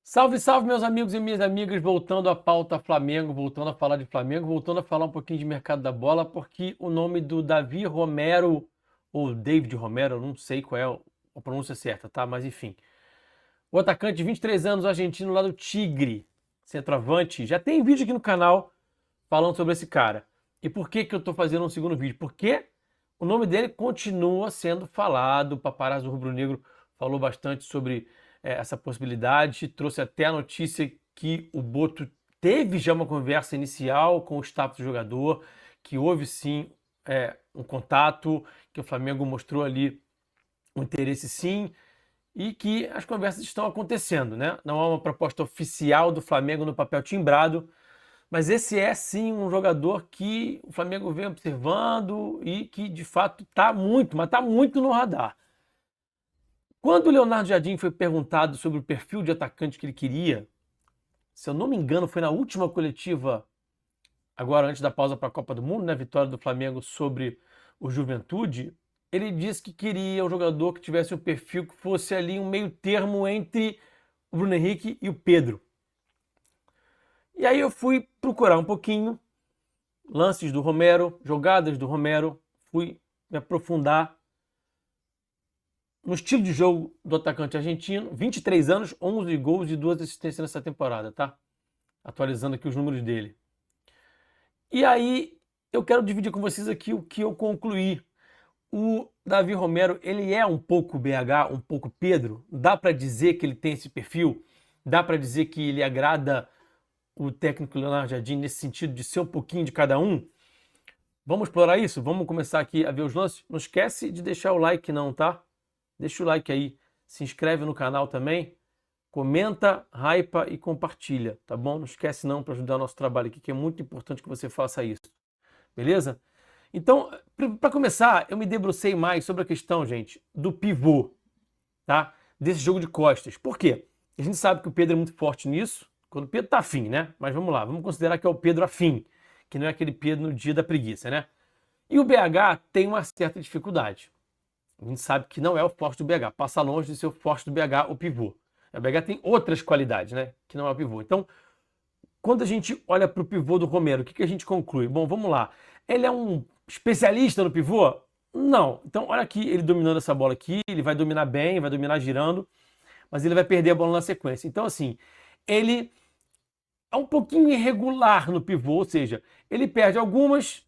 Salve, salve, meus amigos e minhas amigas, voltando à pauta Flamengo, voltando a falar de Flamengo, voltando a falar um pouquinho de mercado da bola, porque o nome do Davi Romero, ou David Romero, eu não sei qual é a pronúncia certa, tá? Mas enfim. O atacante de 23 anos, argentino lá do Tigre, centroavante, já tem vídeo aqui no canal falando sobre esse cara. E por que que eu tô fazendo um segundo vídeo? Porque o nome dele continua sendo falado, o paparazzo rubro-negro falou bastante sobre essa possibilidade, trouxe até a notícia que o Boto teve já uma conversa inicial com o staff do jogador, que houve sim um contato, que o Flamengo mostrou ali um interesse sim, e que as conversas estão acontecendo, né? Não há uma proposta oficial do Flamengo no papel timbrado, mas esse é sim um jogador que o Flamengo vem observando e que de fato está muito, mas está muito no radar. Quando o Leonardo Jardim foi perguntado sobre o perfil de atacante que ele queria, se eu não me engano, foi na última coletiva, agora antes da pausa para a Copa do Mundo, né, vitória do Flamengo sobre o Juventude, ele disse que queria um jogador que tivesse um perfil que fosse ali um meio termo entre o Bruno Henrique e o Pedro. E aí eu fui procurar um pouquinho, lances do Romero, jogadas do Romero, fui me aprofundar no estilo de jogo do atacante argentino, 23 anos, 11 gols e 2 assistências nessa temporada, tá? Atualizando aqui os números dele. E aí eu quero dividir com vocês aqui o que eu concluí. O Davi Romero, ele é um pouco BH, um pouco Pedro? Dá para dizer que ele tem esse perfil? Dá para dizer que ele agrada o técnico Leonardo Jardim nesse sentido de ser um pouquinho de cada um? Vamos explorar isso? Vamos começar aqui a ver os lances? Não esquece de deixar o like não, tá? Deixa o like aí, se inscreve no canal também, comenta, hypa e compartilha, tá bom? Não esquece não para ajudar o nosso trabalho aqui, que é muito importante que você faça isso, beleza? Então, para começar, eu me debrucei mais sobre a questão, gente, do pivô, tá? Desse jogo de costas. Por quê? A gente sabe que o Pedro é muito forte nisso, quando o Pedro tá afim, né? Mas vamos lá, vamos considerar que é o Pedro afim, que não é aquele Pedro no dia da preguiça, né? E o BH tem uma certa dificuldade. A gente sabe que não é o forte do BH, passa longe de ser o forte do BH, o pivô. O BH tem outras qualidades, né? Que não é o pivô. Então, quando a gente olha para o pivô do Romero, o que a gente conclui? Bom, vamos lá. Ele é um especialista no pivô? Não. Então, olha aqui, ele dominando essa bola aqui, ele vai dominar bem, vai dominar girando, mas ele vai perder a bola na sequência. Então, assim, ele é um pouquinho irregular no pivô, ou seja, ele perde algumas,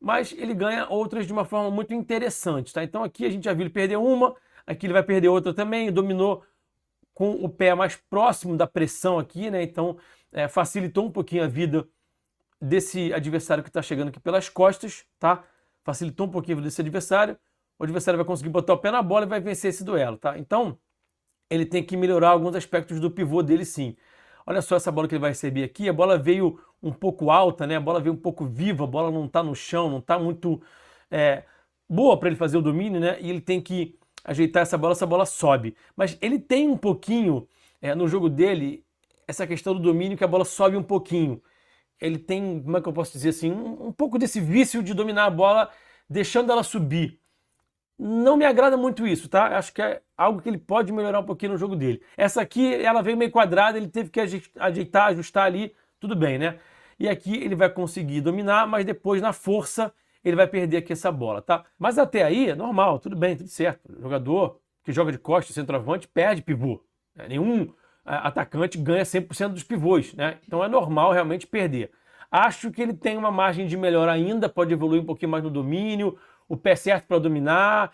mas ele ganha outras de uma forma muito interessante, tá? Então aqui a gente já viu ele perder uma, aqui ele vai perder outra também, dominou com o pé mais próximo da pressão aqui, né? Então facilitou um pouquinho a vida desse adversário que está chegando aqui pelas costas, tá? Facilitou um pouquinho a vida desse adversário, o adversário vai conseguir botar o pé na bola e vai vencer esse duelo, tá? Então ele tem que melhorar alguns aspectos do pivô dele sim. Olha só essa bola que ele vai receber aqui, a bola veio um pouco alta, né? A bola veio um pouco viva, a bola não está no chão, não está muito boa para ele fazer o domínio, né? E ele tem que ajeitar essa bola sobe. Mas ele tem um pouquinho no jogo dele essa questão do domínio, que a bola sobe um pouquinho. Ele tem, como é que eu posso dizer assim, um pouco desse vício de dominar a bola, deixando ela subir. Não me agrada muito isso, tá? Acho que é algo que ele pode melhorar um pouquinho no jogo dele. Essa aqui, ela veio meio quadrada, ele teve que ajeitar, ajustar ali, tudo bem, né? E aqui ele vai conseguir dominar, mas depois na força ele vai perder aqui essa bola, tá? Mas até aí é normal, tudo bem, tudo certo. O jogador que joga de costas, centroavante, perde pivô. Nenhum atacante ganha 100% dos pivôs, né? Então é normal realmente perder. Acho que ele tem uma margem de melhora ainda, pode evoluir um pouquinho mais no domínio, o pé certo para dominar,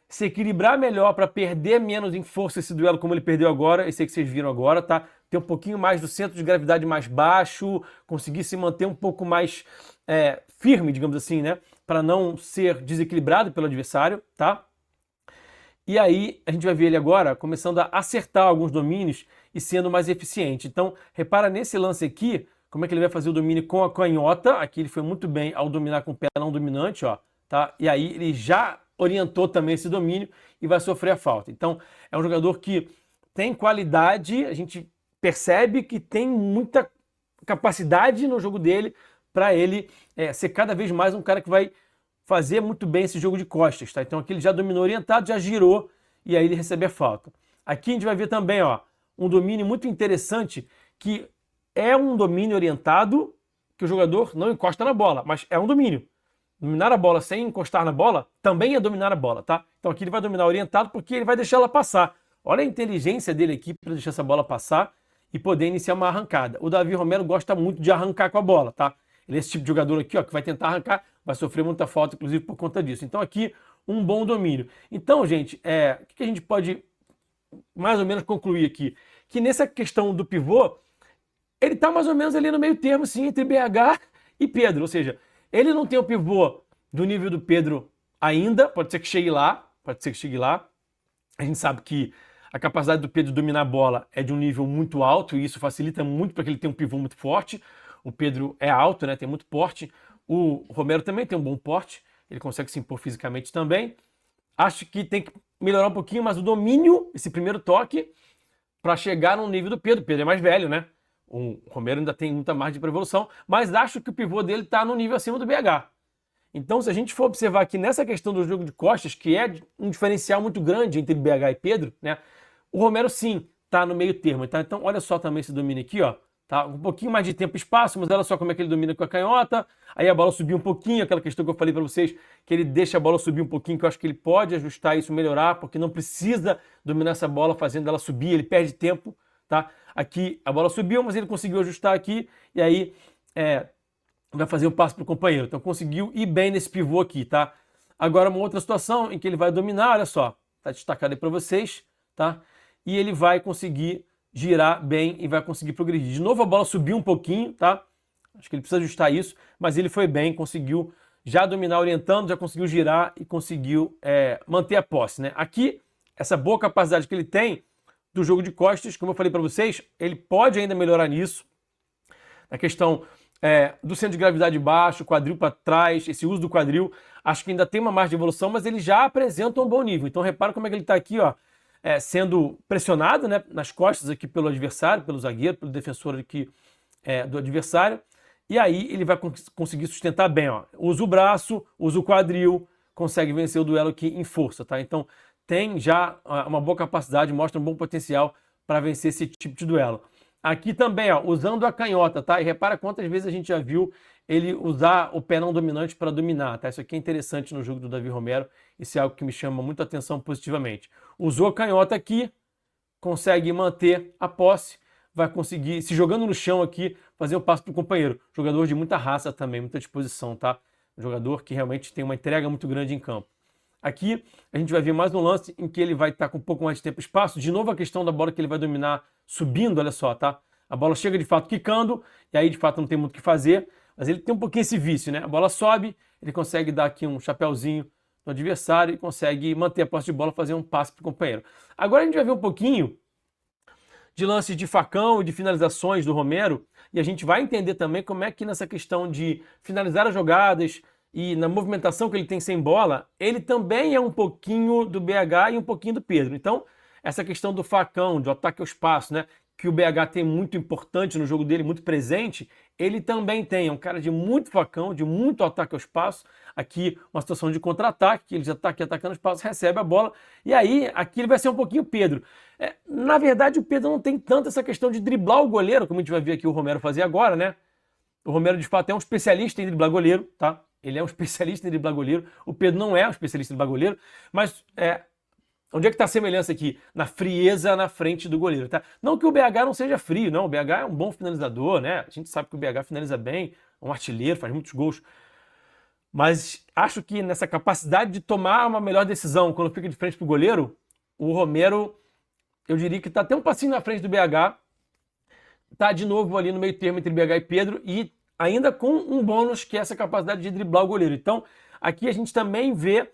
se equilibrar melhor para perder menos em força esse duelo como ele perdeu agora, esse aí que vocês viram agora, tá? Ter um pouquinho mais do centro de gravidade mais baixo, conseguir se manter um pouco mais firme, digamos assim, né? Para não ser desequilibrado pelo adversário, tá? E aí a gente vai ver ele agora começando a acertar alguns domínios e sendo mais eficiente. Então, repara nesse lance aqui, como é que ele vai fazer o domínio com a canhota. Aqui ele foi muito bem ao dominar com o pé não dominante, ó. Tá? E aí ele já orientou também esse domínio e vai sofrer a falta. Então é um jogador que tem qualidade, a gente percebe que tem muita capacidade no jogo dele para ele ser cada vez mais um cara que vai fazer muito bem esse jogo de costas. Tá? Então aqui ele já dominou orientado, já girou e aí ele recebe a falta. Aqui a gente vai ver também, ó, um domínio muito interessante, que é um domínio orientado, que o jogador não encosta na bola, mas é um domínio. Dominar a bola sem encostar na bola também é dominar a bola, tá? Então aqui ele vai dominar orientado porque ele vai deixar ela passar. Olha a inteligência dele aqui para deixar essa bola passar e poder iniciar uma arrancada. O Davi Romero gosta muito de arrancar com a bola, tá? Ele é esse tipo de jogador aqui, ó, que vai tentar arrancar, vai sofrer muita falta, inclusive por conta disso. Então aqui, um bom domínio. Então, gente, o que a gente pode mais ou menos concluir aqui? Que nessa questão do pivô, ele tá mais ou menos ali no meio termo, sim, entre BH e Pedro. Ou seja, ele não tem o pivô do nível do Pedro ainda, pode ser que chegue lá, A gente sabe que a capacidade do Pedro de dominar a bola é de um nível muito alto e isso facilita muito para que ele tenha um pivô muito forte. O Pedro é alto, né? Tem muito porte. O Romero também tem um bom porte, ele consegue se impor fisicamente também. Acho que tem que melhorar um pouquinho mais o domínio, esse primeiro toque, para chegar no nível do Pedro. O Pedro é mais velho, né? O Romero ainda tem muita margem para evolução, mas acho que o pivô dele está no nível acima do BH. Então, se a gente for observar aqui nessa questão do jogo de costas, que é um diferencial muito grande entre BH e Pedro, né? O Romero, sim, está no meio termo. Tá? Então, olha só também esse domínio aqui, ó. Tá? Um pouquinho mais de tempo e espaço, mas olha só como é que ele domina com a canhota. Aí a bola subiu um pouquinho, aquela questão que eu falei para vocês, que ele deixa a bola subir um pouquinho, que eu acho que ele pode ajustar isso, melhorar, porque não precisa dominar essa bola fazendo ela subir, ele perde tempo, tá? Aqui a bola subiu, mas ele conseguiu ajustar aqui, e aí vai fazer um passo para o companheiro. Então conseguiu ir bem nesse pivô aqui, tá? Agora uma outra situação em que ele vai dominar, olha só, tá destacado aí para vocês, tá? E ele vai conseguir girar bem e vai conseguir progredir. De novo a bola subiu um pouquinho, tá? Acho que ele precisa ajustar isso, mas ele foi bem, conseguiu já dominar orientando, já conseguiu girar e conseguiu manter a posse, né? Aqui, essa boa capacidade que ele tem do jogo de costas, como eu falei para vocês, ele pode ainda melhorar nisso. Na questão do centro de gravidade baixo, quadril para trás, esse uso do quadril, acho que ainda tem uma margem de evolução, mas ele já apresenta um bom nível. Então repara como é que ele está aqui, ó, sendo pressionado, né, nas costas aqui pelo adversário, pelo zagueiro, pelo defensor aqui do adversário. E aí ele vai conseguir sustentar bem, ó. Usa o braço, usa o quadril, consegue vencer o duelo aqui em força, tá? Então tem já uma boa capacidade, mostra um bom potencial para vencer esse tipo de duelo. Aqui também, ó, usando a canhota, tá? E repara quantas vezes a gente já viu ele usar o pé não dominante para dominar, tá? Isso aqui é interessante no jogo do Davi Romero, isso é algo que me chama muito a atenção positivamente. Usou a canhota aqui, consegue manter a posse, vai conseguir, se jogando no chão aqui, fazer um passo para o companheiro. Jogador de muita raça também, muita disposição, tá? Um jogador que realmente tem uma entrega muito grande em campo. Aqui a gente vai ver mais um lance em que ele vai estar com um pouco mais de tempo e espaço. De novo a questão da bola que ele vai dominar subindo, olha só, tá? A bola chega de fato quicando, e aí de fato não tem muito o que fazer, mas ele tem um pouquinho esse vício, né? A bola sobe, ele consegue dar aqui um chapéuzinho no adversário e consegue manter a posse de bola, fazer um passe para o companheiro. Agora a gente vai ver um pouquinho de lances de facão e de finalizações do Romero, e a gente vai entender também como é que nessa questão de finalizar as jogadas e na movimentação que ele tem sem bola, ele também é um pouquinho do BH e um pouquinho do Pedro. Então, essa questão do facão, do ataque ao espaço, né, que o BH tem muito importante no jogo dele, muito presente, ele também tem. É um cara de muito facão, de muito ataque ao espaço. Aqui, uma situação de contra-ataque, que ele já está aqui atacando o espaço, recebe a bola. E aí, aqui ele vai ser um pouquinho Pedro. Na verdade, o Pedro não tem tanto essa questão de driblar o goleiro, como a gente vai ver aqui o Romero fazer agora, né? O Romero, de fato, é um especialista em driblar goleiro, tá? Ele é um especialista em driblar goleiro. O Pedro não é um especialista em driblar goleiro, mas onde é que está a semelhança aqui? Na frieza na frente do goleiro, tá? Não que o BH não seja frio, não. O BH é um bom finalizador, né? A gente sabe que o BH finaliza bem, é um artilheiro, faz muitos gols. Mas acho que nessa capacidade de tomar uma melhor decisão quando fica de frente pro goleiro, o Romero, eu diria que está até um passinho na frente do BH. Tá de novo ali no meio termo entre BH e Pedro e ainda com um bônus que é essa capacidade de driblar o goleiro. Então, aqui a gente também vê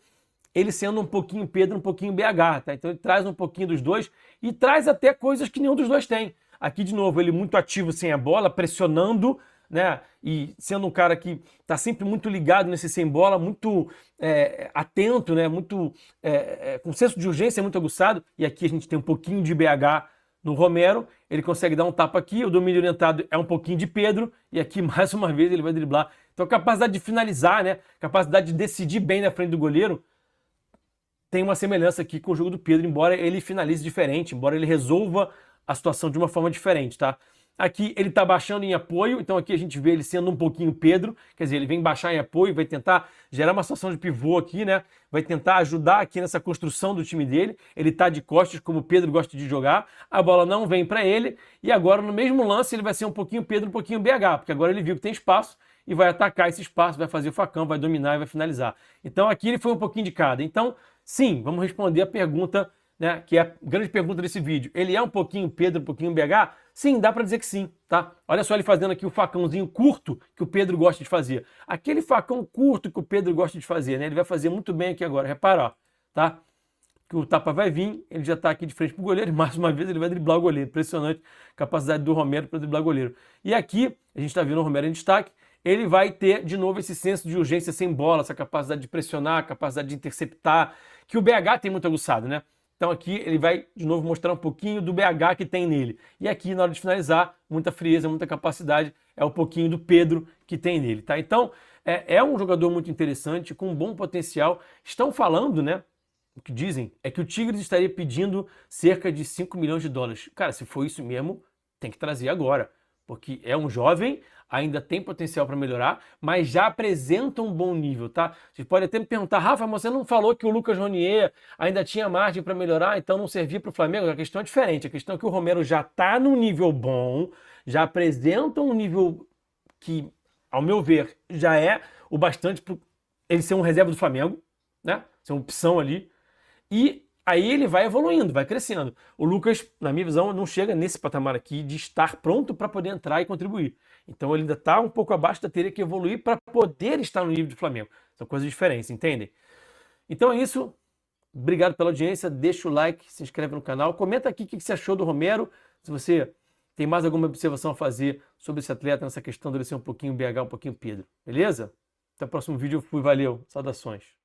ele sendo um pouquinho Pedro, um pouquinho BH, tá? Então ele traz um pouquinho dos dois e traz até coisas que nenhum dos dois tem. Aqui, de novo, ele muito ativo sem a bola, pressionando, né? E sendo um cara que tá sempre muito ligado nesse sem bola, muito atento, né? Muito com senso de urgência muito aguçado. E aqui a gente tem um pouquinho de BH no Romero, ele consegue dar um tapa aqui, o domínio orientado é um pouquinho de Pedro, e aqui mais uma vez ele vai driblar. Então a capacidade de finalizar, né? Capacidade de decidir bem na frente do goleiro, tem uma semelhança aqui com o jogo do Pedro, embora ele finalize diferente, embora ele resolva a situação de uma forma diferente, tá? Aqui ele está baixando em apoio, então aqui a gente vê ele sendo um pouquinho Pedro, quer dizer, ele vem baixar em apoio, vai tentar gerar uma situação de pivô aqui, né? Vai tentar ajudar aqui nessa construção do time dele. Ele está de costas, como o Pedro gosta de jogar, a bola não vem para ele, e agora no mesmo lance ele vai ser um pouquinho Pedro, um pouquinho BH, porque agora ele viu que tem espaço e vai atacar esse espaço, vai fazer o facão, vai dominar e vai finalizar. Então aqui ele foi um pouquinho de cada. Então, sim, vamos responder a pergunta, né, que é a grande pergunta desse vídeo. Ele é um pouquinho Pedro, um pouquinho BH? Sim, dá para dizer que sim, tá? Olha só ele fazendo aqui o facãozinho curto que o Pedro gosta de fazer. Aquele facão curto que o Pedro gosta de fazer, né? Ele vai fazer muito bem aqui agora, repara, ó, tá? Que o tapa vai vir, ele já tá aqui de frente pro goleiro e mais uma vez ele vai driblar o goleiro. Impressionante a capacidade do Romero para driblar o goleiro. E aqui, a gente tá vendo o Romero em destaque, ele vai ter de novo esse senso de urgência sem bola, essa capacidade de pressionar, capacidade de interceptar, que o BH tem muito aguçado, né? Então aqui ele vai de novo mostrar um pouquinho do BH que tem nele. E aqui na hora de finalizar, muita frieza, muita capacidade, é um pouquinho do Pedro que tem nele, tá? Então é um jogador muito interessante, com um bom potencial. Estão falando, né? O que dizem é que o Tigres estaria pedindo cerca de 5 milhões de dólares. Cara, se for isso mesmo, tem que trazer agora. Porque é um jovem, ainda tem potencial para melhorar, mas já apresenta um bom nível, tá? Você pode até me perguntar, Rafa, mas você não falou que o Lucas Ronier ainda tinha margem para melhorar, então não servia para o Flamengo? A questão é diferente. A questão é que o Romero já está num nível bom, já apresenta um nível que, ao meu ver, já é o bastante para ele ser um reserva do Flamengo, né? Ser uma opção ali. E aí ele vai evoluindo, vai crescendo. O Lucas, na minha visão, não chega nesse patamar aqui de estar pronto para poder entrar e contribuir. Então ele ainda está um pouco abaixo, teria que evoluir para poder estar no nível do Flamengo. São coisas diferentes, entendem? Então é isso. Obrigado pela audiência. Deixa o like, se inscreve no canal. Comenta aqui o que você achou do Romero. Se você tem mais alguma observação a fazer sobre esse atleta, nessa questão dele ser um pouquinho BH, um pouquinho Pedro. Beleza? Até o próximo vídeo. Eu fui, valeu. Saudações.